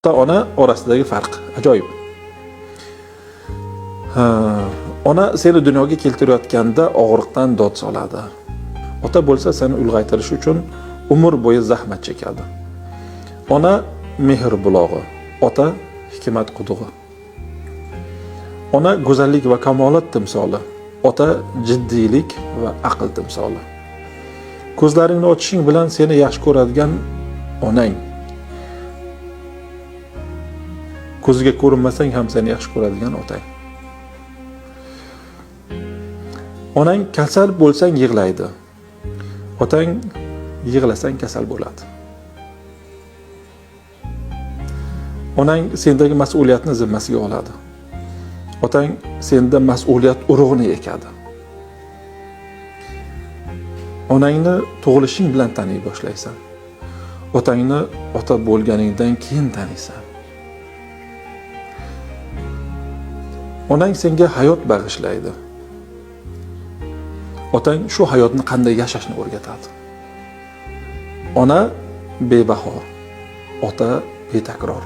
Ota-ona orasidagi farq ajoyib. Ona seni dunyoga keltirayotganda og'riqdan dod soladi. Ota bo'lsa seni ulg'aytirish uchun umr bo'yi zahmat chekadi. Ona mehr bulog'i, ota hikmat qudug'i. Ona go'zallik va kamolat timsoli, ota jiddiylik va aql timsoli. Ko'zlaringni ochishing bilan seni yaxshi ko'radigan onang. Ko'ziga ko'rinmasang ham seni yaxshi ko'radigan otang. Onang kasal bo'lsang yig'laydi. Otang yig'lasang kasal bo'ladi. Onang sendagi mas'uliyatni zimmasiga oladi. Otang senda mas'uliyat urug'ini ekadi. Onangni tug'ilishing bilan taniy boshlaysan. Otangni ota bo'lganingdan keyin taniysan. Onang senga hayot bag'ishlaydi. Otang shu hayotni qanday yashashni o'rgatadi. Ona bebaho, ota betakror.